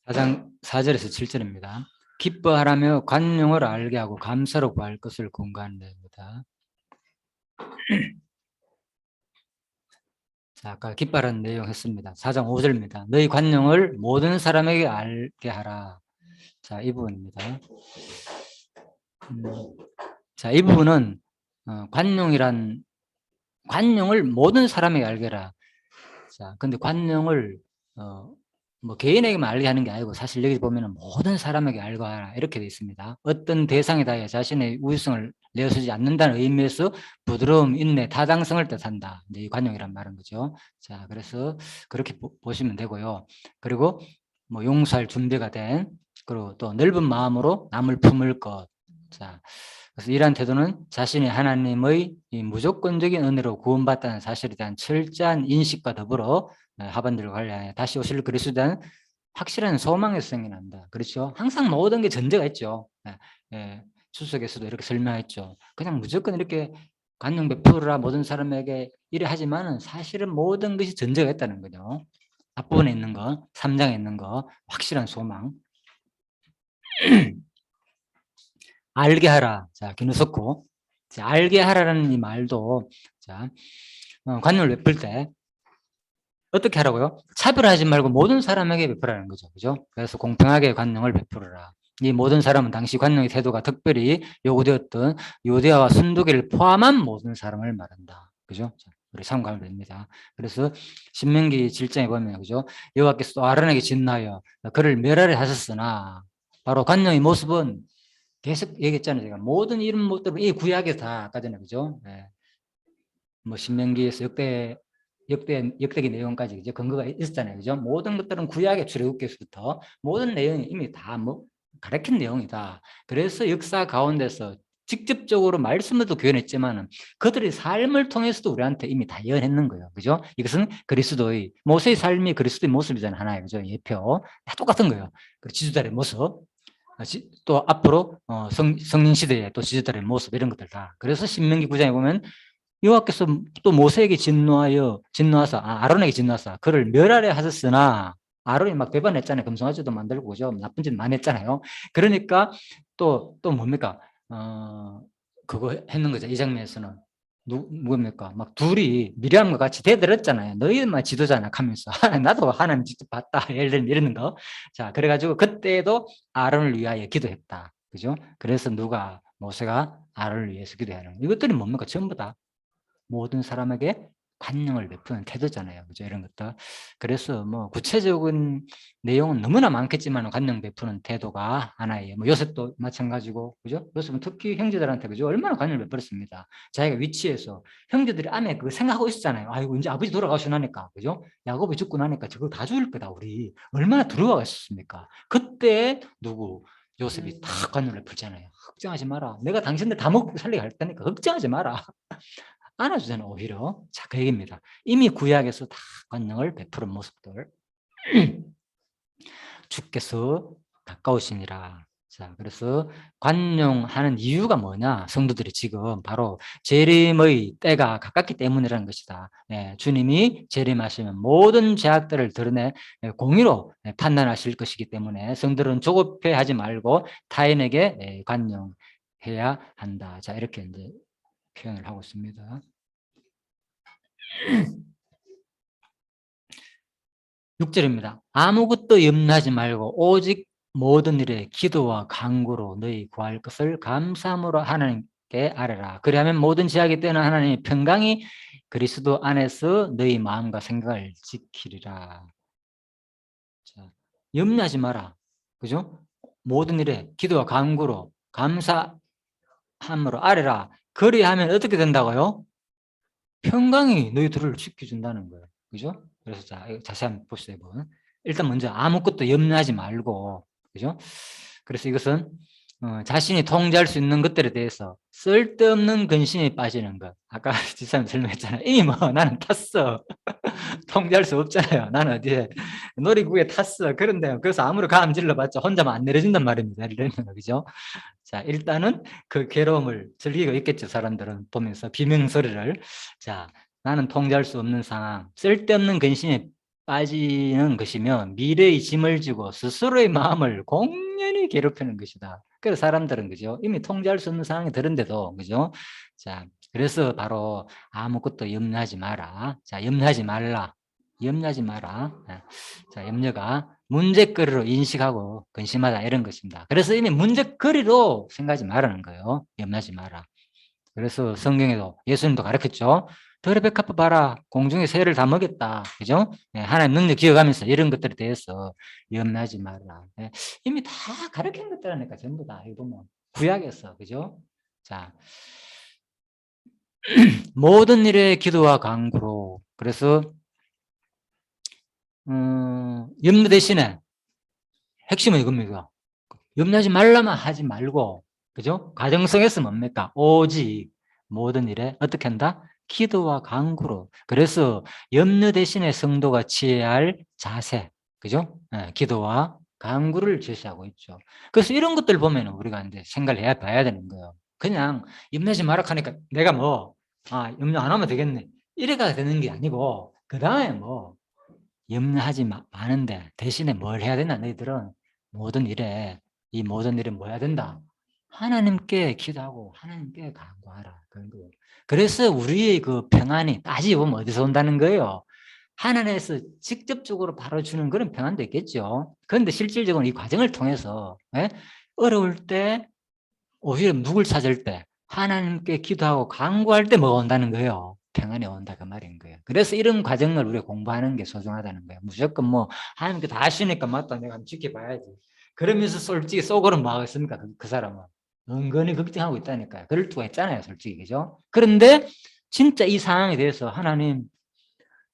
4장 4절에서 7절입니다. 기뻐하라며 관용을 알게 하고 감사로 구할 것을 권고하는 내용입니다. 자, 아까 기뻐하라는 내용 했습니다. 4장 5절입니다. 너희 관용을 모든 사람에게 알게 하라. 자, 이 부분입니다. 자, 이 부분은 관용을 모든 사람에게 알게 하라. 자, 근데 관용을 뭐 개인에게만 알게 하는 게 아니고 사실 여기 보면은 모든 사람에게 알고 하라 이렇게 되어 있습니다. 어떤 대상에 대하여 자신의 우유성을 내어주지 않는다는 의미에서 부드러움, 인내, 타당성을 뜻한다. 이제 이 관용이란 말인 거죠. 자, 그래서 그렇게 보시면 되고요. 그리고 뭐 용서할 준비가 된, 그리고 또 넓은 마음으로 남을 품을 것. 자, 그래서 이러한 태도는 자신이 하나님의 이 무조건적인 은혜로 구원받다는 사실에 대한 철저한 인식과 더불어 하반들과 관련해 다시 오실 그리스도에 대한 확실한 소망에서 생겨난다. 그렇죠? 항상 모든 게 전제가 있죠. 추석에서도 이렇게 설명했죠. 그냥 무조건 이렇게 관용 베풀으라 모든 사람에게 이래 하지만은 사실은 모든 것이 전제가 있다는 거죠. 앞부분에 있는 거, 3장에 있는 거, 확실한 소망. 알게 하라. 자, 기누석고. 자, 알게 하라는 이 말도, 자, 관용을 베풀 때 어떻게 하라고요? 차별하지 말고 모든 사람에게 베풀라는 거죠. 그죠? 그래서 공평하게 관용을 베풀어라. 이 모든 사람은 당시 관용의 태도가 특별히 요구되었던 유대와 순두개를 포함한 모든 사람을 말한다. 그죠? 자, 우리 참고하면 됩니다. 그래서 신명기 7장에 보면, 그죠? 여호와께서 또 아론에게 진노하여 그를 멸하려 하셨으나 바로 관용의 모습은 계속 얘기했잖아요. 제가 모든 이런 것들은 이 구약에 다 아까 전에, 그죠? 네. 뭐 신명기에서 역대기 내용까지 이제 근거가 있었잖아요. 그죠? 모든 것들은 구약의 출애굽기서부터 모든 내용이 이미 다 뭐 가르친 내용이다. 그래서 역사 가운데서 직접적으로 말씀으로도 교훈했지만은 그들의 삶을 통해서도 우리한테 이미 다 예언했는 거예요. 그죠? 이것은 그리스도의 모세의 삶이 그리스도의 모습이잖아요. 하나의 그죠? 예표. 다 똑같은 거예요. 그 지도자의 모습. 또 앞으로 성령 시대의 또 지도자의 모습 이런 것들 다. 그래서 신명기 9장에 보면 여호와께서 또 모세에게 진노하사 아론에게 진노하사 그를 멸하려 하셨으나 아론이 막 배반했잖아요. 금송아지도 만들고 그죠? 나쁜 짓 많이 했잖아요. 그러니까 또 뭡니까? 그거 했는 거죠. 이 장면에서는 뭡니까? 막 둘이 미리암과 같이 대들었잖아요. 너희만 지도자나 하면서 나도 하나님 직접 봤다. 이러는 거. 자, 그래가지고 그때도 아론을 위하여 기도했다. 그죠? 그래서 모세가 아론을 위해서 기도하는 거. 이것들이 뭡니까? 전부 다 모든 사람에게 관용을 베푸는 태도잖아요. 그죠? 이런 것들. 그래서 뭐 구체적인 내용은 너무나 많겠지만 관용 베푸는 태도가 하나예요. 뭐 요셉도 마찬가지고, 그죠? 요셉은 특히 형제들한테, 그죠? 얼마나 관용을 베풀었습니다. 자기가 위치해서 형제들이 안에 그거 생각하고 있었잖아요. 아이고, 이제 아버지 돌아가시고 나니까, 그죠? 야곱이 죽고 나니까 저거 다 죽을 거다, 우리. 얼마나 두려워가 있었습니까? 그때 요셉이 다 관용을 베풀잖아요. 걱정하지 마라. 내가 당신들 다 먹고 살리게 할 테니까 걱정하지 마라. 안아주잖아요, 오히려. 자, 그 얘기입니다. 이미 구약에서 다 관용을 베푸는 모습들. 주께서 가까우시니라. 자, 그래서 관용하는 이유가 뭐냐? 성도들이 지금 바로 재림의 때가 가깝기 때문이라는 것이다. 주님이 재림하시면 모든 죄악들을 드러내 공의로 판단하실 것이기 때문에 성도들은 조급해하지 말고 타인에게 관용해야 한다. 자, 이렇게 이제 표현을 하고 있습니다. 6절입니다. 아무것도 염려하지 말고 오직 모든 일에 기도와 간구로 너희 구할 것을 감사함으로 하나님께 아뢰라. 그리하면 모든 죄악이 떠나 하나님의 평강이 그리스도 안에서 너희 마음과 생각을 지키리라. 자, 염려하지 마라. 그죠? 모든 일에 기도와 간구로 감사함으로 아뢰라. 그리하면 어떻게 된다고요? 평강이 너희들을 지켜준다는 거예요. 그죠? 그래서 자, 자세히 한번 보시죠. 일단 먼저 아무것도 염려하지 말고, 그죠? 그래서 이것은 자신이 통제할 수 있는 것들에 대해서 쓸데없는 근심에 빠지는 것. 아까 지사님 설명했잖아요. 이미 뭐 나는 탔어. 통제할 수 없잖아요. 나는 어디에 놀이구에 탔어. 그런데요. 그래서 아무리 감 질러봤자 혼자만 안 내려진단 말입니다. 이러는 거, 그죠? 자, 일단은 그 괴로움을 즐기고 있겠죠. 사람들은 보면서 비명소리를. 자, 나는 통제할 수 없는 상황, 쓸데없는 근심에 빠지는 것이며 미래의 짐을 지고 스스로의 마음을 공연히 괴롭히는 것이다. 그래서 사람들은 그죠? 이미 통제할 수 없는 상황이 들은데도 그죠? 자, 그래서 바로 아무것도 염려하지 마라. 자, 염려하지 말라. 염려하지 마라. 자, 염려가 문제거리로 인식하고 근심하다 이런 것입니다. 그래서 이미 문제거리로 생각하지 말라는 거예요. 염려하지 마라. 그래서 성경에도 예수님도 가르쳤죠. 더레베카프 봐라. 공중의 새를 다 먹였다. 그죠? 네, 하나님 능력 기억하면서 이런 것들에 대해서 염려하지 말라. 네, 이미 다 가르친 것들이니까 전부 다 이거 보면 구약에서 그죠? 자, 모든 일에 기도와 간구로. 그래서 염려 대신에 핵심은 이겁니다. 염려하지 말라만 하지 말고, 그죠? 가정성에서 뭡니까? 오직 모든 일에 어떻게 한다? 기도와 간구로. 그래서 염려 대신에 성도가 취해야 할 자세, 그죠? 네, 기도와 간구를 제시하고 있죠. 그래서 이런 것들 보면 우리가 이제 생각을 해야 봐야 되는 거예요. 그냥 염려하지 마라 하니까 내가 염려 안 하면 되겠네. 이래가 되는 게 아니고, 그 다음에 염려하지 마는데 대신에 뭘 해야 되나 너희들은 모든 일에 이 모든 일에 뭐 해야 된다? 하나님께 기도하고 하나님께 간구하라. 그런 거예요. 그래서 우리의 그 평안이 따지고 보면 어디서 온다는 거예요? 하나님에서 직접적으로 바로 주는 그런 평안도 있겠죠. 그런데 실질적으로 이 과정을 통해서 어려울 때 오히려 누굴 찾을 때 하나님께 기도하고 간구할 때 뭐가 온다는 거예요? 평안이 온다 그 말인 거예요. 그래서 이런 과정을 우리가 공부하는 게 소중하다는 거예요. 무조건 하나님께 다 아시니까 맞다 내가 한번 지켜봐야지. 그러면서 솔직히 속으로 뭐 하겠습니까? 그 사람은 은근히 걱정하고 있다니까요. 그럴 수가 있잖아요, 솔직히 그죠? 그런데 진짜 이 상황에 대해서 하나님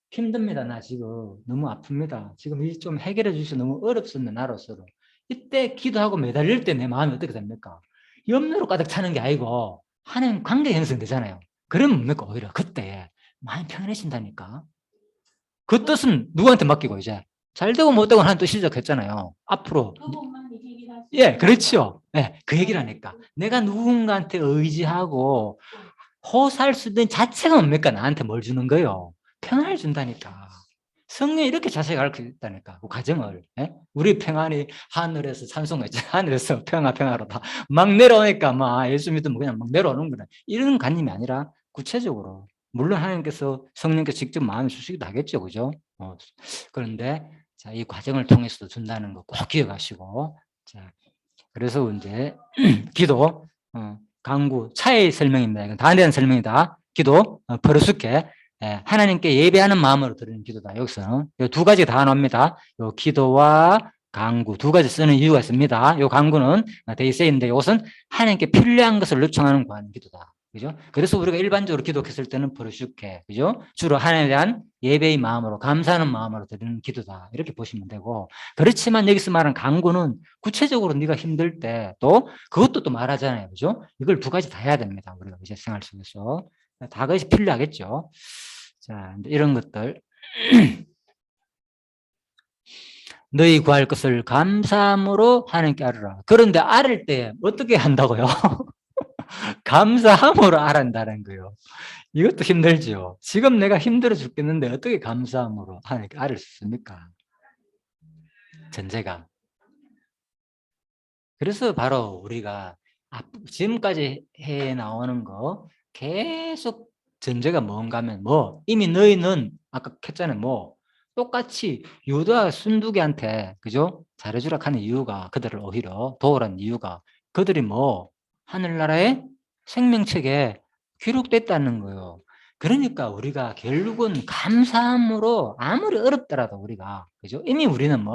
힘듭니다. 나 지금 너무 아픕니다. 지금 이 좀 해결해 주셔서 너무 어렵습니다. 나로서도. 이때 기도하고 매달릴 때 내 마음이 어떻게 됩니까? 염려로 가득 차는 게 아니고 하나님 관계 형성되잖아요. 그러면 뭡니까? 오히려 그때 마음이 평안해진다니까. 그 뜻은 누구한테 맡기고 이제 잘 되고 못 되고 하는 뜻이 시작했잖아요. 앞으로. 예, 그렇죠. 예, 그 얘기를 하니까. 내가 누군가한테 의지하고 호소할 수 있는 자체가 뭡니까? 나한테 뭘 주는 거예요? 평안을 준다니까. 성령이 이렇게 자세히 가르쳐 줬다니까. 그 과정을. 예? 우리 평안이 하늘에서 찬송했죠. 하늘에서 평화로 다 막 내려오니까 예수 믿으면 그냥 막 내려오는구나. 이런 관념이 아니라 구체적으로. 물론 하나님께서 성령께서 직접 마음에 주시기도 하겠죠. 그죠? 그런데 자, 이 과정을 통해서도 준다는 거 꼭 기억하시고. 자, 그래서 이제 기도, 강구, 차의 설명입니다. 이건 다에 대한 설명이다. 기도, 버릇숙게 하나님께 예배하는 마음으로 드리는 기도다. 여기서는 두 가지 다 나옵니다. 요 기도와 강구 두 가지 쓰는 이유가 있습니다. 요 강구는 데이세인데 이것은 하나님께 필요한 것을 요청하는 구하는 기도다. 그죠? 그래서 우리가 일반적으로 기도했을 때는 버릇숙게, 그죠? 주로 하나님에 대한 예배의 마음으로 감사하는 마음으로 드리는 기도다. 이렇게 보시면 되고, 그렇지만 여기서 말하는 강구는 구체적으로 네가 힘들 때 또 그것도 또 말하잖아요. 그죠? 이걸 두 가지 다 해야 됩니다. 우리가 이제 생활 속에서. 다 것이 필요하겠죠. 자, 이런 것들. 너희 구할 것을 감사함으로 하나님께 아뢰라. 그런데 아뢰 때 어떻게 한다고요? 감사함으로 아란다는 거예요. 이것도 힘들죠. 지금 내가 힘들어 죽겠는데 어떻게 감사함으로 하나님께 아뢰 수 있습니까? 전제가. 그래서 바로 우리가 지금까지 해 나오는 거 계속 전제가 뭔가 하면 이미 너희는 아까 했잖아요. 똑같이 유다 순두기한테 그죠? 잘해주라 하는 이유가 그들을 오히려 도우라는 이유가 그들이 하늘나라의 생명책에 기록됐다는 거예요. 그러니까 우리가 결국은 감사함으로 아무리 어렵더라도 우리가 그죠? 이미 우리는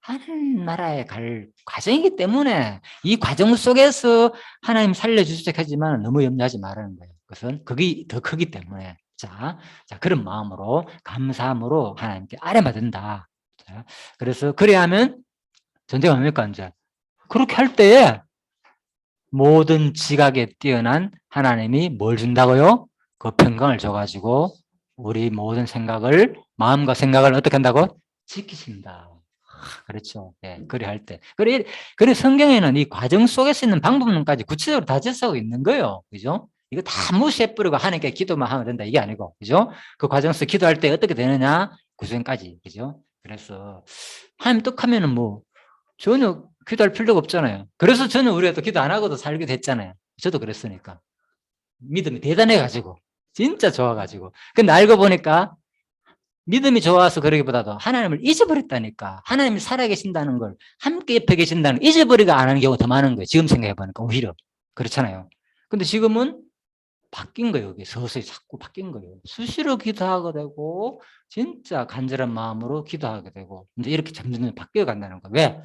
하늘나라에 갈 과정이기 때문에 이 과정 속에서 하나님 살려주시자 하지만 너무 염려하지 말라는 거예요. 그것은 그게 더 크기 때문에. 자, 그런 마음으로 감사함으로 하나님께 아뢰받는다. 자, 그래서 그래야 하면 전제가 뭡니까 이제 그렇게 할 때에 모든 지각에 뛰어난 하나님이 뭘 준다고요? 그 평강을 줘가지고 우리 모든 생각을 마음과 생각을 어떻게 한다고? 지키신다. 그렇죠. 예, 그래 할 때. 그래 성경에는 이 과정 속에서 있는 방법론까지 구체적으로 다 제시하고 있는 거예요. 그죠? 이거 다 무시해버리고 하나님께 기도만 하면 된다. 이게 아니고. 그죠? 그 과정 속에 기도할 때 어떻게 되느냐? 구수행까지. 그죠? 그래서 하나님 뜻하면은 뭐 전혀 기도할 필요가 없잖아요. 그래서 저는 우리가 또 기도 안 하고도 살게 됐잖아요. 저도 그랬으니까. 믿음이 대단해가지고. 진짜 좋아가지고. 근데 알고 보니까 믿음이 좋아서 그러기보다도 하나님을 잊어버렸다니까. 하나님이 살아계신다는 걸, 함께 옆에 계신다는 걸 잊어버리고 안 하는 경우가 더 많은 거예요. 지금 생각해보니까 오히려. 그렇잖아요. 근데 지금은 바뀐 거예요. 이게 서서히 자꾸 바뀐 거예요. 수시로 기도하게 되고 진짜 간절한 마음으로 기도하게 되고 이제 이렇게 점점 바뀌어 간다는 거예요. 왜?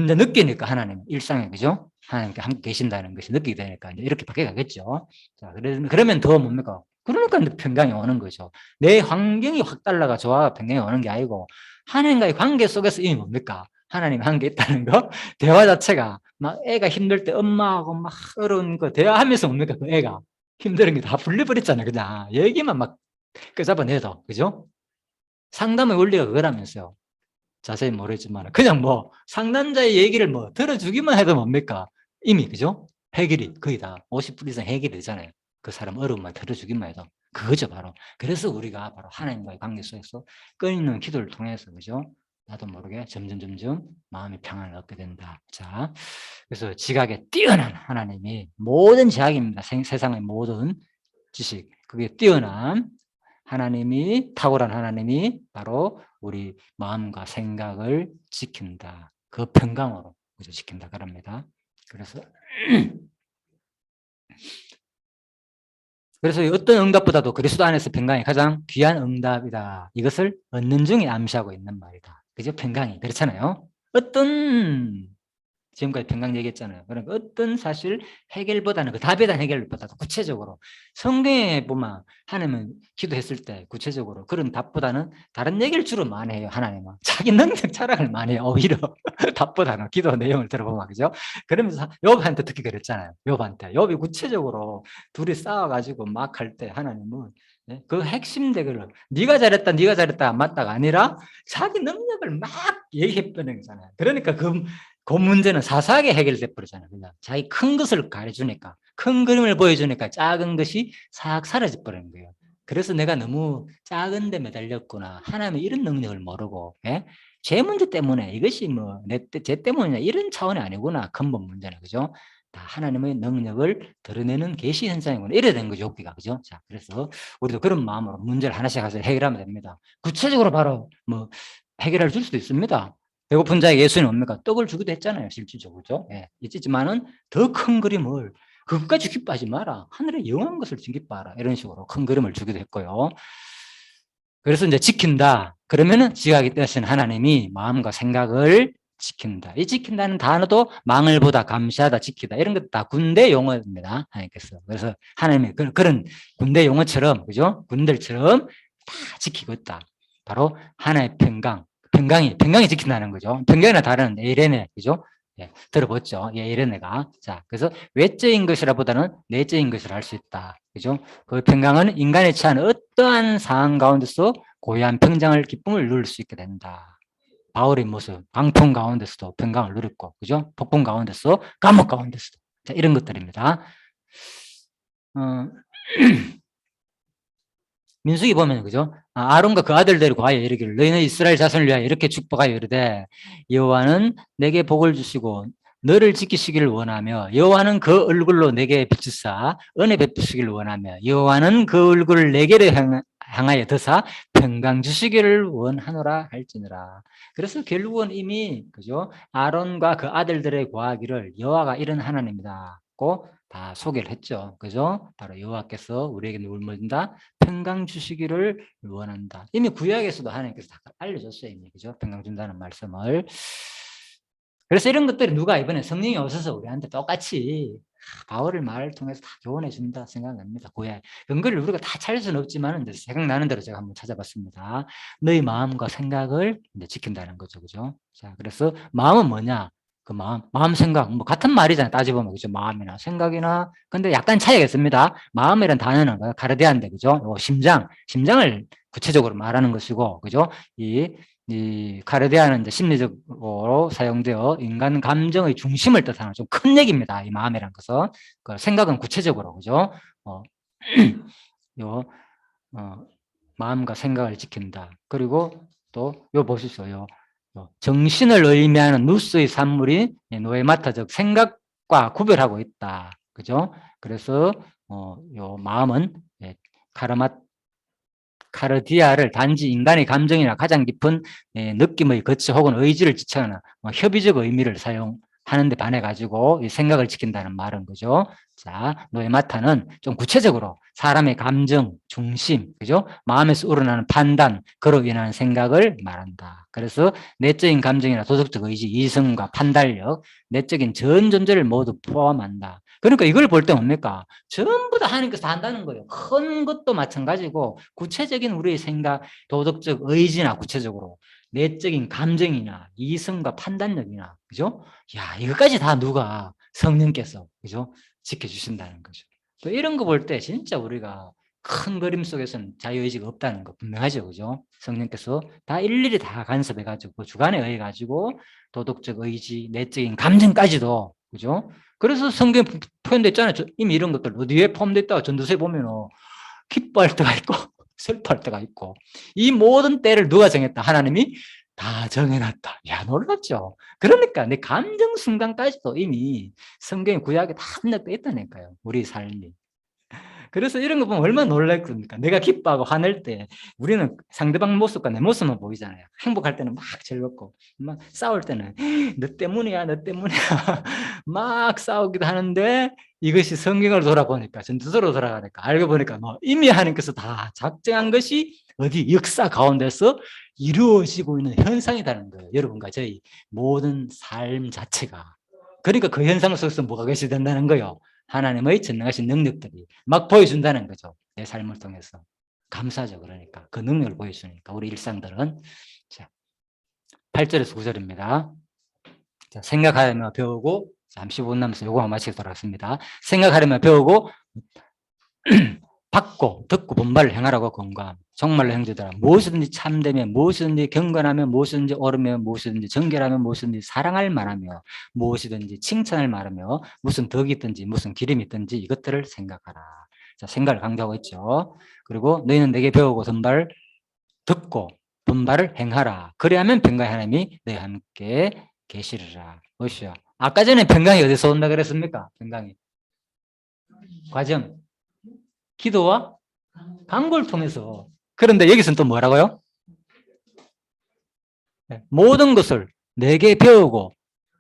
이제 느끼니까 하나님 일상에, 그죠? 하나님께 함께 계신다는 것이 느끼게 되니까 이제 이렇게 바뀌어 가겠죠. 자, 그러면 더 뭡니까? 그러니까 평강이 오는 거죠. 내 환경이 확 달라가 좋아 평강이 오는 게 아니고 하나님과의 관계 속에서 이미 뭡니까? 하나님 함께 있다는 거. 대화 자체가 막 애가 힘들 때 엄마하고 막 어려운 거 대화하면서 뭡니까? 그 애가 힘든 게 다 풀려버렸잖아요. 그냥 얘기만 막 끄잡아내도, 그죠? 상담의 원리가 그거라면서요. 자세히 모르지만 그냥 뭐 상담자의 얘기를 뭐 들어주기만 해도 뭡니까? 이미, 그죠? 해결이 거의 다 50% 이상 해결이 되잖아요. 그 사람 어려움만 들어주기만 해도 그거죠, 바로. 그래서 우리가 바로 하나님과의 관계 속에서 끊이는 기도를 통해서, 그죠? 나도 모르게 점점 마음의 평안을 얻게 된다. 자, 그래서 지각에 뛰어난 하나님이 모든 지학입니다. 세상의 모든 지식, 그게 뛰어난 하나님이, 탁월한 하나님이 바로 우리 마음과 생각을 지킨다. 그 평강으로 지킨다 그럽니다. 그래서 어떤 응답보다도 그리스도 안에서 평강이 가장 귀한 응답이다. 이것을 얻는 중에 암시하고 있는 말이다. 그죠? 평강이. 그렇잖아요. 어떤 지금까지 평강 얘기했잖아요. 그러니까 어떤 사실 해결보다는 그 답에 대한 해결보다도 구체적으로 성경에 보면 하나님은 기도했을 때 구체적으로 그런 답보다는 다른 얘기를 주로 많이 해요. 하나님은 자기 능력 자랑을 많이 해요. 오히려 답보다는 기도 내용을 들어보면, 그죠? 그러면서 욥한테 특히 그랬잖아요. 욥이 구체적으로 둘이 싸워가지고 막 할 때 하나님은 그 핵심 대결을 네가 잘했다 안 맞다가 아니라 자기 능력을 막 얘기해버리는 거잖아요. 그러니까 그 문제는 사사하게 해결돼 버리잖아요. 그냥 자기 큰 것을 가려주니까, 큰 그림을 보여주니까 작은 것이 싹 사라져 버리는 거예요. 그래서 내가 너무 작은 데 매달렸구나. 하나님의 이런 능력을 모르고, 제 문제 때문에 이것이 뭐 제 때문이냐 이런 차원이 아니구나. 근본 문제는, 그죠? 다 하나님의 능력을 드러내는 계시 현상이구나. 이래 된 거죠, 욥기가, 그죠? 자, 그래서 우리도 그런 마음으로 문제를 하나씩 가서 해결하면 됩니다. 구체적으로 바로 뭐 해결할 줄 수도 있습니다. 배고픈 자에게 예수는 뭡니까? 떡을 주기도 했잖아요, 실질적으로. 그죠? 예, 있지만은 더 큰 그림을 그것까지 기뻐하지 마라. 하늘의 영원한 것을 기뻐하라. 이런 식으로 큰 그림을 주기도 했고요. 그래서 이제 지킨다. 그러면은 지각이 뜻은 하나님이 마음과 생각을 지킨다. 이 지킨다는 단어도 망을 보다, 감시하다, 지키다 이런 것 다 군대 용어입니다. 하나님께서. 그래서 하나님이 그런 군대 용어처럼, 그죠? 군들처럼 다 지키고 있다. 바로 하나의 평강이 지킨다는 거죠. 평강이나 다른 에이레네, 그죠? 예, 들어봤죠. 예, 에이레네가. 자, 그래서 외적인 것이라 보다는 내적인 것을 알 수 있다. 그죠? 그 평강은 인간의 처한 어떠한 상황 가운데서 고요한 평정을, 기쁨을 누릴 수 있게 된다. 바울의 모습, 광풍 가운데서도 평강을 누렸고, 그죠? 폭풍 가운데서, 감옥 가운데서도. 자, 이런 것들입니다. 민수기 보면, 그죠? 아론과 그 아들 데리고 하여 이르기를 너희는 이스라엘 자손을 위하여 이렇게 축복하여 이르되 여호와는 내게 복을 주시고 너를 지키시기를 원하며 여호와는 그 얼굴로 내게 비추사 은혜 베푸시기를 원하며 여호와는 그 얼굴을 내게로 향하여 드사 평강 주시기를 원하노라 할지니라. 그래서 결국은 이미, 그죠? 아론과 그 아들들의 구하기를 여호와가 이런 하나님이다고 다 소개를 했죠. 그죠? 바로 여호와께서 우리에게 누굴 모든다 평강 주시기를 원한다. 이미 구약에서도 하나님께서 다 알려줬어요. 이미, 그죠? 평강 준다는 말씀을. 그래서 이런 것들이 누가 이번에 성령이 오셔서 우리한테 똑같이 바울의 말을 통해서 다 교훈해 준다 생각합니다. 구약 근거를 우리가 다 찾을 수는 없지만 생각나는 대로 제가 한번 찾아봤습니다. 너희 마음과 생각을 이제 지킨다는 거죠, 그죠? 자, 그래서 마음은 뭐냐? 그 마음 생각 뭐 같은 말이잖아요. 따지보면, 그죠? 마음이나 생각이나. 근데 약간 차이가 있습니다. 마음이란 단어는 가르디안데, 그죠? 심장을 구체적으로 말하는 것이고, 그죠? 이 카르디아는 이제 심리적으로 사용되어 인간 감정의 중심을 뜻하는 좀 큰 얘기입니다. 이 마음이라는 것은. 그 생각은 구체적으로, 그죠? 요, 마음과 생각을 지킨다. 그리고 또, 요 보십시오. 요 정신을 의미하는 누스의 산물이 노에마타, 즉 생각과 구별하고 있다. 그죠? 그래서 요 마음은 카르디아를 단지 인간의 감정이나 가장 깊은 느낌의 거치 혹은 의지를 지칭하는 협의적 의미를 사용하는 데 반해 가지고 이 생각을 지킨다는 말은 거죠. 자, 노에마타는 좀 구체적으로 사람의 감정, 중심, 그죠? 마음에서 우러나는 판단, 그로 인한 생각을 말한다. 그래서 내적인 감정이나 도덕적 의지, 이성과 판단력, 내적인 전 존재를 모두 포함한다. 그러니까 이걸 볼 때 뭡니까? 전부 다 하나님께서 다 한다는 거예요. 큰 것도 마찬가지고 구체적인 우리의 생각, 도덕적 의지나 구체적으로 내적인 감정이나 이성과 판단력이나 그죠? 야, 이것까지 다 누가 성령께서 그죠? 지켜주신다는 거죠. 또 이런 거 볼 때 진짜 우리가 큰 그림 속에서는 자유의지가 없다는 거 분명하죠. 그죠? 성령께서 다 일일이 다 간섭해가지고 주관에 의해가지고 도덕적 의지, 내적인 감정까지도 그죠? 그래서 성경에 표현됐잖아요. 이미 이런 것들 어디에 포함됐다. 전도서에 보면은 기뻐할 때가 있고 슬퍼할 때가 있고 이 모든 때를 누가 정했다? 하나님이 다 정해놨다. 야, 놀랍죠? 그러니까 내 감정 순간까지도 이미 성경의 구약에 다 입력되어 있다니까요. 우리 삶이. 그래서 이런 거 보면 얼마나 놀랄겁니까? 내가 기뻐하고 화낼 때 우리는 상대방 모습과 내 모습만 보이잖아요. 행복할 때는 막 즐겁고 막 싸울 때는 너 때문이야 너 때문이야 막 싸우기도 하는데 이것이 성경을 돌아보니까 전투서로 돌아가니까 알고 보니까 뭐 이미 하나님께서 다 작정한 것이 어디 역사 가운데서 이루어지고 있는 현상이라는 거예요. 여러분과 저희 모든 삶 자체가. 그러니까 그 현상 속에서 뭐가 계시 된다는 거예요. 하나님의 전능하신 능력들이 막 보여준다는 거죠. 내 삶을 통해서. 감사하죠. 그러니까 그 능력을 보여주니까 우리 일상들은. 자, 8절에서 9절입니다. 자, 생각하며 배우고 잠시 5분 남아서 요거만 마치도록 하겠습니다. 생각하려며 배우고 받고 듣고 본발을 행하라고 권고함. 정말로 형제들아 무엇이든지 참되며 무엇이든지 경건하며 무엇이든지 옳으며 무엇이든지 정결하며 무엇이든지 사랑할 만하며 무엇이든지 칭찬할 만하며 무슨 덕이 있든지 무슨 기름이 있든지 이것들을 생각하라. 자, 생각을 강조하고 있죠. 그리고 너희는 내게 배우고 본발 듣고 본발을 행하라. 그래야면 평강의 하나님이 너희와 함께 계시리라. 보시오. 아까 전에 평강이 어디서 온다 그랬습니까? 평강이 과정 기도와 간구를 통해서. 그런데 여기서는 또 뭐라고요? 모든 것을 내게 배우고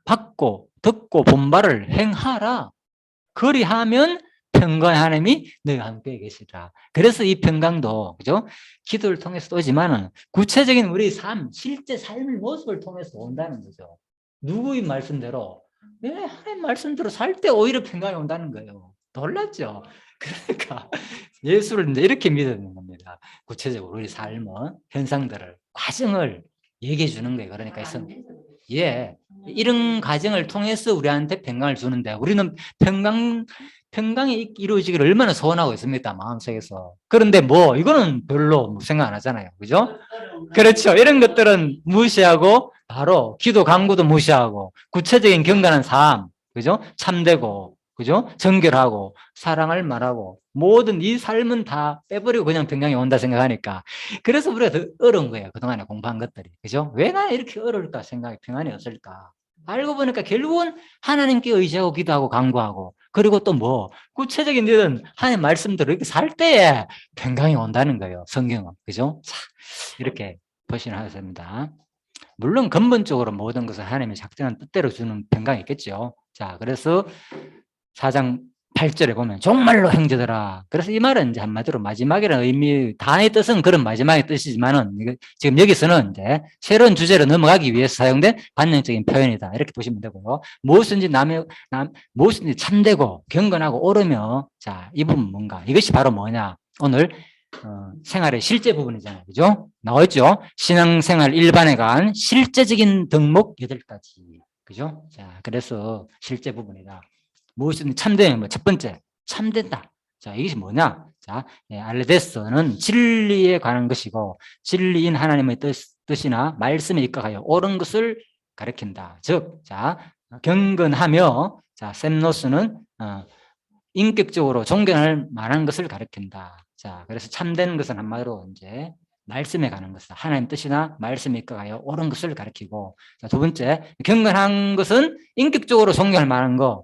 받고 듣고 본발을 행하라. 그리하면 평강의 하나님이 너희와 함께 계시라. 그래서 이 평강도 그죠? 기도를 통해서 오지만은 구체적인 우리 삶, 실제 삶의 모습을 통해서 온다는 거죠. 누구의 말씀대로 하나님 말씀대로 살 때 오히려 평강이 온다는 거예요. 놀랐죠? 그러니까 예수를 이제 이렇게 믿어야 되는 겁니다. 구체적으로 우리 삶은 현상들을 과정을 얘기해 주는 거예요. 그러니까 이런 과정을 통해서 우리한테 평강을 주는데 우리는 평강이 이루어지기를 얼마나 소원하고 있습니까? 마음속에서. 그런데 뭐 이거는 별로 생각 안 하잖아요. 그죠? 그렇죠. 이런 것들은 무시하고 바로 기도 간구도 무시하고 구체적인 경건한 삶, 그죠? 참되고, 그죠? 정결하고 사랑을 말하고 모든 이 삶은 다 빼버리고 그냥 평강이 온다 생각하니까 그래서 우리가 더 어려운 거예요. 그동안에 공부한 것들이. 그죠? 왜 나는 이렇게 어려울까 생각이 평안이 없을까? 알고 보니까 결국은 하나님께 의지하고 기도하고 간구하고 그리고 또 뭐 구체적인 일은 하나님 말씀대로 이렇게 살 때에 평강이 온다는 거예요. 성경은. 그죠? 자, 이렇게 보시면 하십니다. 물론 근본적으로 모든 것을 하나님의 작정한 뜻대로 주는 평강이 있겠죠. 자, 그래서 4장 8절에 보면 정말로 형제들아. 그래서 이 말은 이제 한마디로 마지막이라는 의미, 단의 뜻은 그런 마지막의 뜻이지만은 지금 여기서는 이제 새로운 주제로 넘어가기 위해서 사용된 관념적인 표현이다. 이렇게 보시면 되고요. 무엇인지 참되고 경건하고 옳으며 자, 이 부분 뭔가 이것이 바로 뭐냐? 오늘 생활의 실제 부분이잖아요. 그죠? 나와있죠? 신앙생활 일반에 관한 실제적인 덕목 8가지. 그죠? 자, 그래서 실제 부분이다. 무엇이든 참되면 뭐 첫 번째, 참된다. 자, 이것이 뭐냐? 자, 알레데스는 진리에 관한 것이고, 진리인 하나님의 뜻이나 말씀에 입각하여 옳은 것을 가리킨다. 즉, 자, 경건하며, 자, 셈노스는, 인격적으로 존경할 만한 것을 가리킨다. 자, 그래서 참된 것은 한마디로 이제 말씀에 가는 것이다. 하나님 뜻이나 말씀에 이끌어가여 옳은 것을 가리키고, 자, 두 번째, 경건한 것은 인격적으로 존경할 만한 거,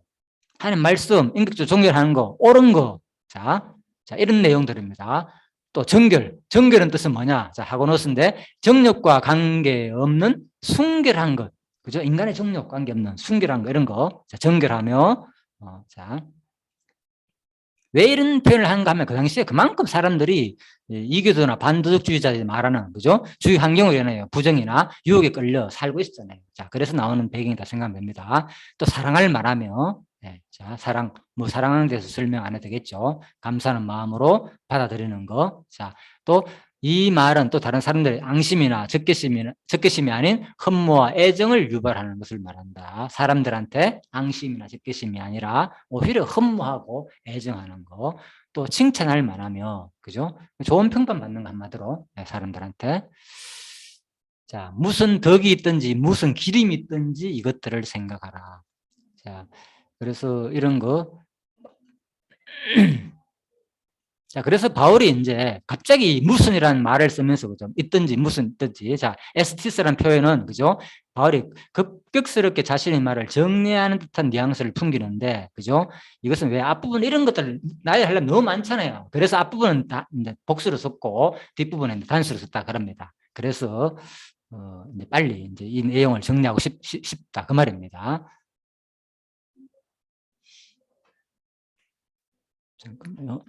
하나님 말씀, 인격적으로 존경하는 거, 옳은 거. 자, 이런 내용들입니다. 또 정결은 뜻은 뭐냐? 자, 하고노스인데 정력과 관계없는 순결한 것. 그죠? 인간의 정력 관계없는 순결한 거, 이런 거. 자, 정결하며, 자. 왜 이런 표현을 하는가 하면 그 당시에 그만큼 사람들이 이교도나 반도덕주의자들이 말하는, 그죠? 주위 환경으로 인하여 부정이나 유혹에 끌려 살고 있었잖아요. 자, 그래서 나오는 배경이다 생각하면 됩니다. 또 사랑을 말하며, 네, 자, 사랑하는 데서 설명 안 해도 되겠죠. 감사하는 마음으로 받아들이는 거. 자, 또 이 말은 또 다른 사람들의 앙심이나 적개심이 아닌 흠모와 애정을 유발하는 것을 말한다. 사람들한테 앙심이나 적개심이 아니라 오히려 흠모하고 애정하는 거. 또 칭찬할 만하며, 그죠? 좋은 평판 받는 거 한마디로, 사람들한테. 자, 무슨 덕이 있든지 무슨 기림이 있든지 이것들을 생각하라. 자, 그래서 이런 거. 자, 그래서 바울이 이제 갑자기 무슨이라는 말을 쓰면서, 그죠? 있든지 무슨 있든지. 자, 에스티스라는 표현은, 그죠? 바울이 급격스럽게 자신의 말을 정리하는 듯한 뉘앙스를 풍기는데, 그죠? 이것은 왜 앞부분 이런 것들 나열을 하려면 너무 많잖아요. 그래서 앞부분은 다 이제 복수로 썼고 뒷부분은 단수로 썼다 그럽니다. 그래서 이제 빨리 이제 이 내용을 정리하고 싶다 그 말입니다. 잠깐만요.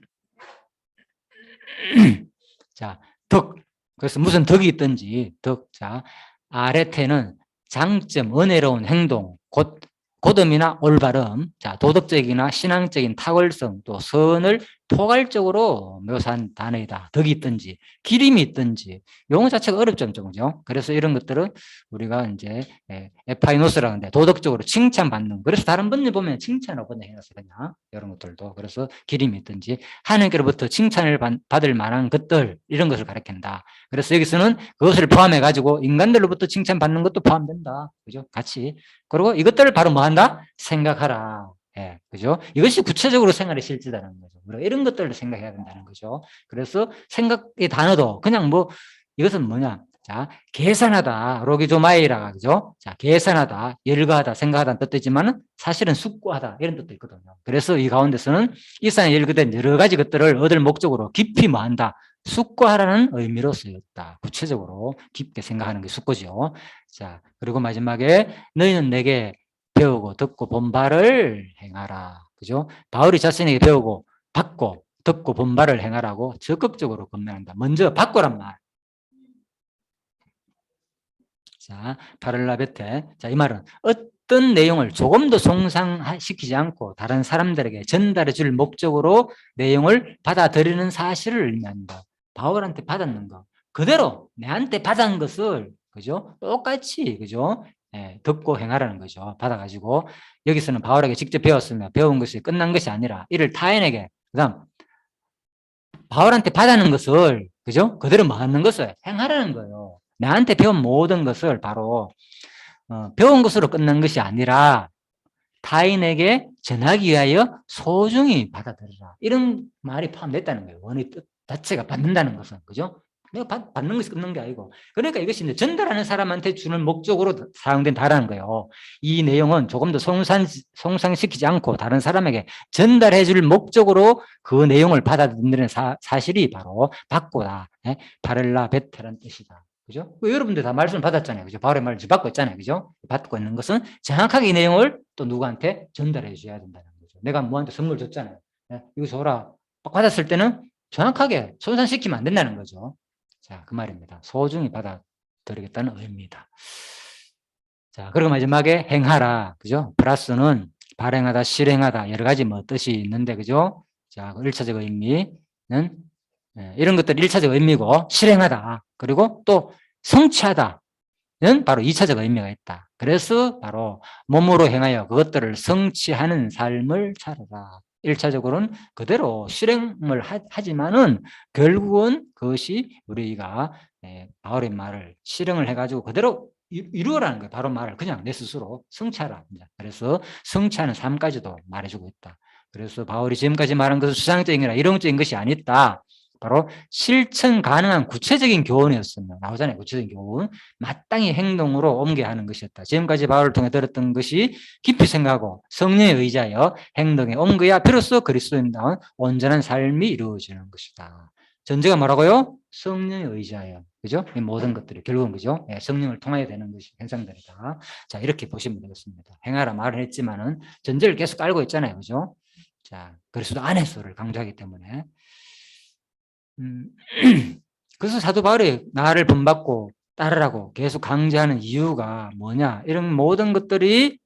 자, 덕. 그래서 무슨 덕이 있든지 덕. 자, 아레테는 장점, 은혜로운 행동, 고듬이나 올바름, 자, 도덕적이나 신앙적인 탁월성, 또 선을 포괄적으로 묘사한 단어이다. 덕이 있든지, 기림이 있든지, 용어 자체가 어렵죠, 그죠? 그래서 이런 것들은 우리가 이제 에파이노스라고 하는데 도덕적으로 칭찬받는, 그래서 다른 번에 보면 칭찬을 번역해놨어요, 그냥. 이런 것들도. 그래서 기림이 있든지, 하나님께로부터 칭찬을 받을 만한 것들, 이런 것을 가리킨다. 그래서 여기서는 그것을 포함해가지고 인간들로부터 칭찬받는 것도 포함된다. 그죠? 같이. 그리고 이것들을 바로 뭐 한다? 생각하라. 예, 그죠? 이것이 구체적으로 생활에 실제다는 거죠. 우리가 이런 것들을 생각해야 된다는 거죠. 그래서 생각의 단어도 그냥 뭐, 이것은 뭐냐? 자, 계산하다. 로기조마이라가, 그죠? 자, 계산하다, 열거하다, 생각하다는 뜻도 있지만은 사실은 숙고하다. 이런 뜻도 있거든요. 그래서 이 가운데서는 일상에 열거된 여러 가지 것들을 얻을 목적으로 깊이 뭐 한다? 숙고하라는 의미로 쓰였다. 구체적으로 깊게 생각하는 게 숙고죠. 자, 그리고 마지막에 너희는 내게 배우고 듣고 본 바를 행하라. 그죠? 바울이 자신에게 배우고 받고 듣고 본 바를 행하라고 적극적으로 권면한다. 먼저 받고란 말. 자, 바를라베테. 자, 이 말은 어떤 내용을 조금도 송상시키지 않고 다른 사람들에게 전달해 줄 목적으로 내용을 받아들이는 사실을 의미한다. 바울한테 받았는 거 그대로 내한테 받은 것을, 그죠? 똑같이, 그죠? 예, 듣고 행하라는 거죠. 받아가지고 여기서는 바울에게 직접 배웠으면 배운 것이 끝난 것이 아니라 이를 타인에게, 그다음 바울한테 받아는 것을, 그죠? 그대로 맞는 것을 행하라는 거예요. 나한테 배운 모든 것을 바로 배운 것으로 끝난 것이 아니라 타인에게 전하기 위하여 소중히 받아들여라. 이런 말이 포함됐다는 거예요. 원의 뜻 자체가 받는다는 것은, 그죠? 내가 받는 것이 끝난 게 아니고. 그러니까 이것이 이제 전달하는 사람한테 주는 목적으로 사용된 다라는 거예요. 이 내용은 조금 더 송상시키지 않고 다른 사람에게 전달해 줄 목적으로 그 내용을 받아들이는 사실이 바로 받고다. 바렐라 베테란 뜻이다. 그죠? 여러분들 다 말씀을 받았잖아요. 그죠? 바울의 말을 받고 있잖아요. 그죠? 받고 있는 것은 정확하게 이 내용을 또 누구한테 전달해 줘야 된다는 거죠. 내가 뭐한테 선물 줬잖아요. 이거 줘라. 받았을 때는 정확하게 손상시키면 안 된다는 거죠. 자, 그 말입니다. 소중히 받아들이겠다는 의미입니다. 자, 그리고 마지막에 행하라. 그죠? 플러스는 발행하다, 실행하다, 여러 가지 뭐 뜻이 있는데, 그죠? 자, 1차적 의미는 이런 것들이 1차적 의미고, 실행하다. 그리고 또 성취하다는 바로 2차적 의미가 있다. 그래서 바로 몸으로 행하여 그것들을 성취하는 삶을 살아라. 1차적으로는 그대로 실행을 하지만은 결국은 그것이 우리가 바울의 말을 실행을 해가지고 그대로 이루어라는 거예요. 바로 말을 그냥 내 스스로 성취하라. 그래서 성취하는 삶까지도 말해주고 있다. 그래서 바울이 지금까지 말한 것은 수상적인이나 이론적인 것이 아니다. 바로 실천 가능한 구체적인 교훈이었으면 나오잖아요. 구체적인 교훈. 마땅히 행동으로 옮겨야 하는 것이었다. 지금까지 바울을 통해 들었던 것이 깊이 생각하고 성령에 의지하여 행동에 옮겨야 비로소 그리스도인다운 온전한 삶이 이루어지는 것이다. 전제가 뭐라고요? 성령에 의지하여. 그죠? 이 모든 것들이 결국은 그죠? 예, 성령을 통하여 되는 것이 현상들이다. 자, 이렇게 보시면 되겠습니다. 행하라 말을 했지만은 전제를 계속 깔고 있잖아요. 그죠? 자, 그리스도 안에서를 강조하기 때문에. 그래서 사도 바울이 나를 본받고 따르라고 계속 강조하는 이유가 뭐냐? 이런 모든 것들이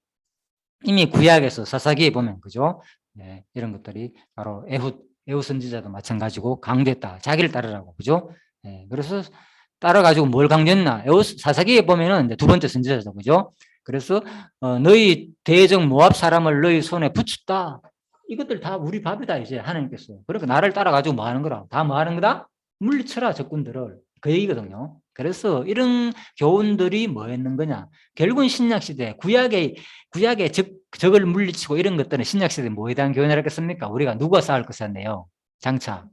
이미 구약에서 사사기에 보면, 그죠? 네, 이런 것들이 바로 에훗 선지자도 마찬가지고 강조했다. 자기를 따르라고, 그죠? 네, 그래서 따라가지고 뭘 강조했나? 사사기에 보면은 이제 두 번째 선지자죠, 그죠? 그래서 너희 대적 모압 사람을 너희 손에 붙였다. 이것들 다 우리 밥이다 이제 하나님께서. 그러니까 나를 따라가지고 뭐 하는 거라? 다 뭐 하는 거다? 물리쳐라 적군들을. 그 얘기거든요. 그래서 이런 교훈들이 뭐 했는 거냐? 결국은 신약시대 구약의 적을 물리치고 이런 것들은 신약시대 뭐에 대한 교훈을 했겠습니까? 우리가 누가 싸울 것이었네요. 장차.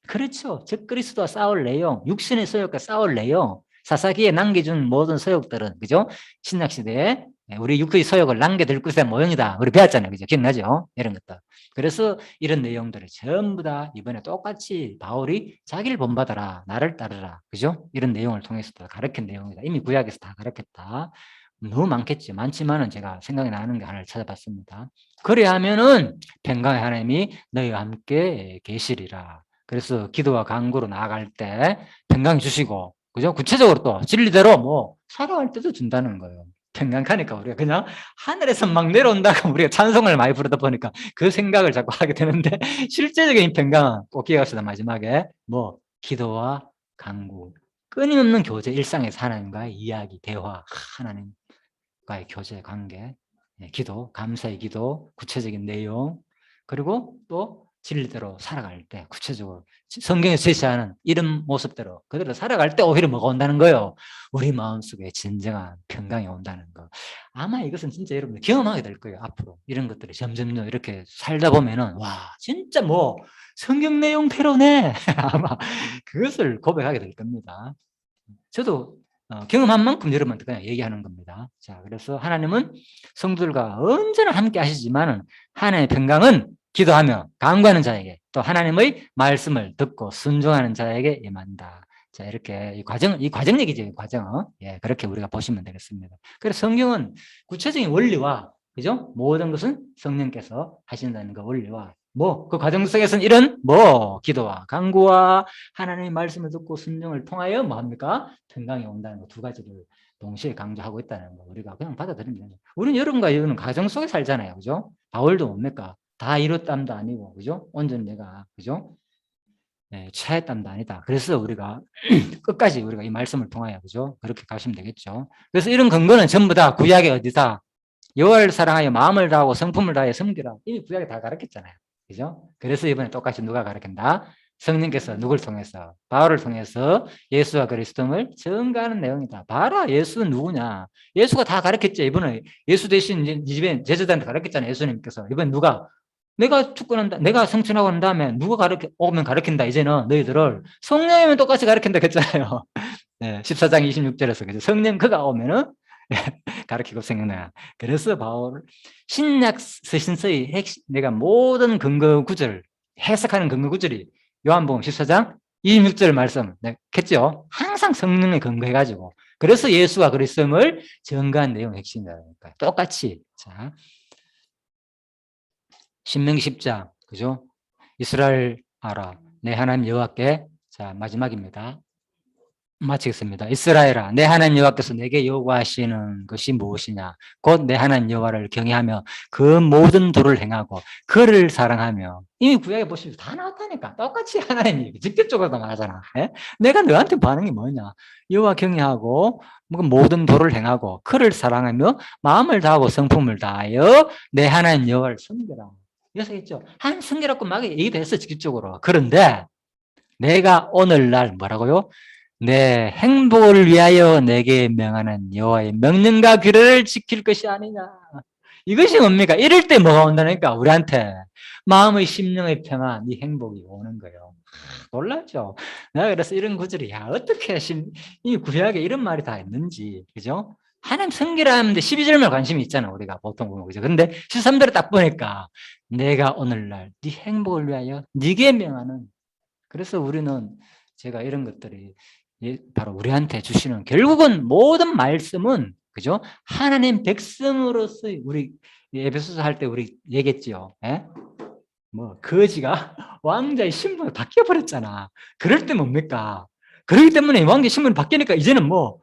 그렇죠. 적 그리스도와 싸울 내용, 육신의 서역과 싸울 내용, 사사기에 남겨준 모든 서역들은, 그죠? 신약시대에 우리 육의 서역을 남겨둘 것의 모형이다. 우리 배웠잖아요. 그죠? 기억나죠? 이런 것들. 그래서 이런 내용들을 전부 다 이번에 똑같이 바울이 자기를 본받아라. 나를 따르라. 그죠? 이런 내용을 통해서 다 가르친 내용이다. 이미 구약에서 다 가르쳤다. 너무 많겠죠. 많지만은 제가 생각이 나는 게 하나를 찾아봤습니다. 그래야 하면은 평강의 하나님이 너희와 함께 계시리라. 그래서 기도와 간구로 나아갈 때 평강 주시고, 그죠? 구체적으로 또 진리대로 뭐 살아갈 때도 준다는 거예요. 평강하니까 우리가 그냥 하늘에서 막 내려온다고 우리가 찬송을 많이 부르다 보니까 그 생각을 자꾸 하게 되는데 실제적인 평강은 꼭 기억합시다. 마지막에 뭐 기도와 간구, 끊임없는 교제, 일상에서 하나님과의 이야기, 대화, 하나님과의 교제, 관계, 기도, 감사의 기도, 구체적인 내용, 그리고 또 진리대로 살아갈 때 구체적으로 성경에서 제시하는 이런 모습대로 그대로 살아갈 때 오히려 뭐가 온다는 거예요? 우리 마음속에 진정한 평강이 온다는 거. 아마 이것은 진짜 여러분들 경험하게 될 거예요. 앞으로 이런 것들이 점점 이렇게 살다 보면은 와 진짜 뭐 성경 내용대로네. 아마 그것을 고백하게 될 겁니다. 저도 경험한 만큼 여러분한테 그냥 얘기하는 겁니다. 자, 그래서 하나님은 성도들과 언제나 함께 하시지만은 하나님의 평강은 기도하며 간구하는 자에게 또 하나님의 말씀을 듣고 순종하는 자에게 임한다. 자, 이렇게 이 과정 얘기죠. 이 과정. 예, 그렇게 우리가 보시면 되겠습니다. 그래서 성경은 구체적인 원리와 그죠? 모든 것은 성령께서 하신다는 그 원리와 그 과정 속에서는 이런 기도와 간구와 하나님의 말씀을 듣고 순종을 통하여 뭡니까? 평강이 온다는 거 두 가지를 동시에 강조하고 있다는 거 우리가 그냥 받아들이면 돼요. 우리는 여러분과 여러분은 가정 속에 살잖아요. 그죠? 바울도 뭡니까? 다 이뤘담도 아니고, 그죠? 온전히 내가, 그죠? 네, 차였담도 아니다. 그래서 우리가 끝까지 우리가 이 말씀을 통하여, 그죠? 그렇게 가시면 되겠죠. 그래서 이런 근거는 전부 다 구약의 어디다? 여호와를 사랑하여 마음을 다하고 성품을 다하여 섬기라. 이미 구약에 다 가르쳤잖아요. 그죠? 그래서 이번에 똑같이 누가 가르친다? 성령께서 누굴 통해서? 바울을 통해서 예수와 그리스도를 증거하는 내용이다. 봐라, 예수는 누구냐? 예수가 다 가르쳤죠. 이번에 예수 대신 이 집에 제자들한테 가르쳤잖아요. 예수님께서. 이번에 누가? 내가 축구한다, 내가 성천하고 난 다음에 누가 오면 가르친다. 이제는 너희들을 성령이면 똑같이 가르친다 했잖아요. 네, 14장 26절에서 그죠? 성령 그가 오면은 가르치고 생각나. 그래서 바울 신약 서신서의 핵심, 내가 모든 근거 구절 해석하는 근거 구절이 요한복음 14장 26절 말씀 했죠. 항상 성령에 근거해가지고 그래서 예수와 그리스도를 증거한 내용 핵심이니까 똑같이. 자, 신명기 10장 그죠? 이스라엘 알아 내 하나님 여호와께. 자, 마지막입니다. 마치겠습니다. 이스라엘아, 내 하나님 여호와께서 내게 요구하시는 것이 무엇이냐? 곧 내 하나님 여호와를 경외하며 그 모든 도를 행하고 그를 사랑하며. 이미 구약에 보시면 다 나왔다니까. 똑같이 하나님이 직접적으로 말하잖아. 예? 내가 너한테 반응이 뭐냐? 여호와 경외하고 모든 도를 행하고 그를 사랑하며 마음을 다하고 성품을 다하여 내 하나님 여호와를 섬겨라. 여기서 했죠. 한 섬기라고 막 얘기도 했어, 직접적으로. 그런데 내가 오늘날 뭐라고요? 내 행복을 위하여 내게 명하는 여호와의 명령과 규례를 지킬 것이 아니냐. 이것이 뭡니까? 이럴 때 뭐가 온다니까 우리한테 마음의 심령의 평안, 이 행복이 오는 거예요. 놀라죠. 내가 그래서 이런 구절이 야 어떻게 이 구약에 이런 말이 다 있는지 그죠? 하나님 성기라는데 12절만 관심이 있잖아 우리가 보통 보면 그죠? 근데 13절에 딱 보니까 내가 오늘날 네 행복을 위하여 네게 명하는 그래서 우리는 제가 이런 것들이 바로 우리한테 주시는 결국은 모든 말씀은 그죠? 하나님 백성으로서 우리 에베소서 할 때 우리 얘기했지요. 예? 뭐 거지가 왕자의 신분을 바뀌어 버렸잖아. 그럴 때 뭡니까? 그렇기 때문에 왕자의 신분이 바뀌니까 이제는 뭐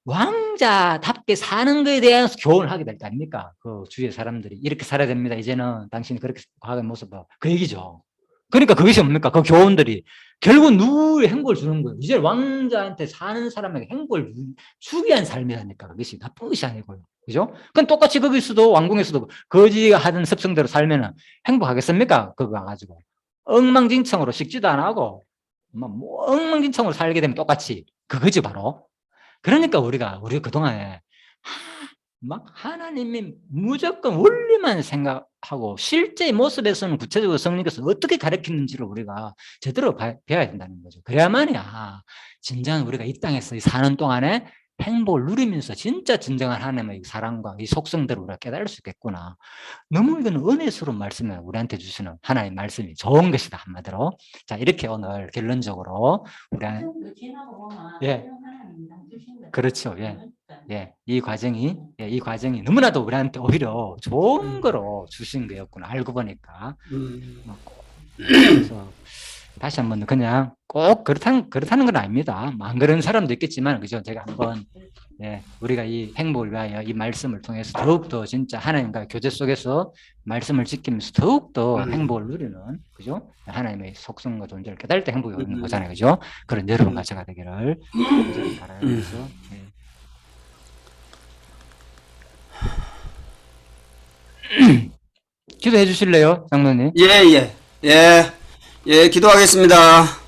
왕자답게 사는 것에 대해서 교훈을 하게 될 거 아닙니까? 그 주위의 사람들이 이렇게 살아야 됩니다. 이제는 당신이 그렇게 과거의 모습 봐. 그 얘기죠. 그러니까 그것이 뭡니까? 그 교훈들이 결국 누구의 행복을 주는 거예요. 이제 왕자한테 사는 사람에게 행복을 주기 위한 삶이라니까 그것이 나쁜 것이 아니고요. 그죠? 그건 똑같이 거기서도 왕궁에서도 거지가 하던 습성대로 살면은 행복하겠습니까? 그거 가지고 엉망진창으로 식지도 안 하고 뭐 엉망진창으로 살게 되면 똑같이 그거지 바로. 그러니까 우리가 그동안에 막 하나님이 무조건 원리만 생각하고 실제 모습에서는 구체적으로 성령께서 어떻게 가르치는지를 우리가 제대로 배워야 된다는 거죠. 그래야만이야 진정한 우리가 이 땅에서 사는 동안에 행복을 누리면서 진짜 진정한 하나님의 사랑과 이 속성들을 우리가 깨달을 수 있겠구나. 너무 이건 은혜스러운 말씀을 우리한테 주시는 하나님의 말씀이 좋은 것이다 한마디로. 자 이렇게 오늘 결론적으로 우리 예 그렇죠 예 이 과정이 이 과정이 너무나도 우리한테 오히려 좋은 거로 주신 거였구나 알고 보니까. 그래서 다시 한번 그냥 꼭 그렇다는 건 아닙니다. 안 그런 사람도 있겠지만 그죠? 제가 한번 예, 우리가 이 행복을 위하여 이 말씀을 통해서 더욱더 진짜 하나님과 교제 속에서 말씀을 지키면서 더욱더 행복을 누리는 그죠? 하나님의 속성과 존재를 깨달을 때 행복이 오는 거잖아요. 그죠? 그런 여러분과 제가 되기를 바라면서 예. 기도해 주실래요, 장로님? 예, 기도하겠습니다.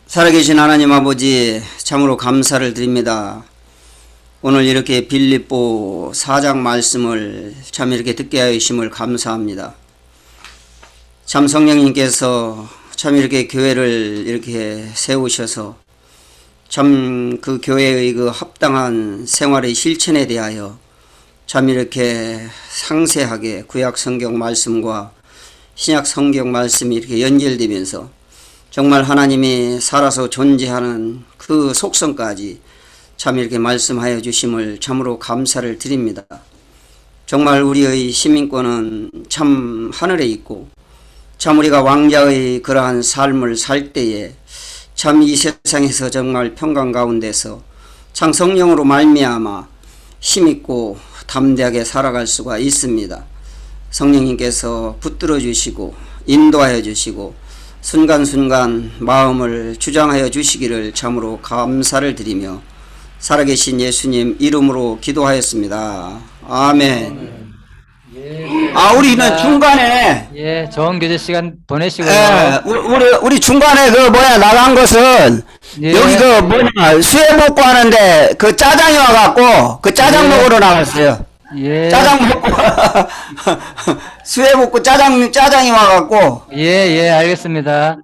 살아계신 하나님 아버지, 참으로 감사를 드립니다. 오늘 이렇게 빌립보 4장 말씀을 참 이렇게 듣게 하심을 감사합니다. 참 성령님께서 참 이렇게 교회를 이렇게 세우셔서 참 그 교회의 그 합당한 생활의 실천에 대하여 참 이렇게 상세하게 구약 성경 말씀과 신약 성경 말씀이 이렇게 연결되면서 정말 하나님이 살아서 존재하는 그 속성까지 참 이렇게 말씀하여 주심을 참으로 감사를 드립니다. 정말 우리의 시민권은 참 하늘에 있고 참 우리가 왕자의 그러한 삶을 살 때에 참 이 세상에서 정말 평강 가운데서 참 성령으로 말미암아 힘있고 담대하게 살아갈 수가 있습니다. 성령님께서 붙들어 주시고 인도하여 주시고 순간순간 마음을 주장하여 주시기를 참으로 감사를 드리며 살아계신 예수님 이름으로 기도하였습니다. 아멘. 우리는 중간에 좋은 교제 시간 보내시고요. 우리 중간에 나간 것은 여기 수해 복구 하는데 그 짜장이 와갖고 그 짜장 먹으러 나갔어요. 짜장 먹고 수해 복구 짜장이 와갖고 알겠습니다.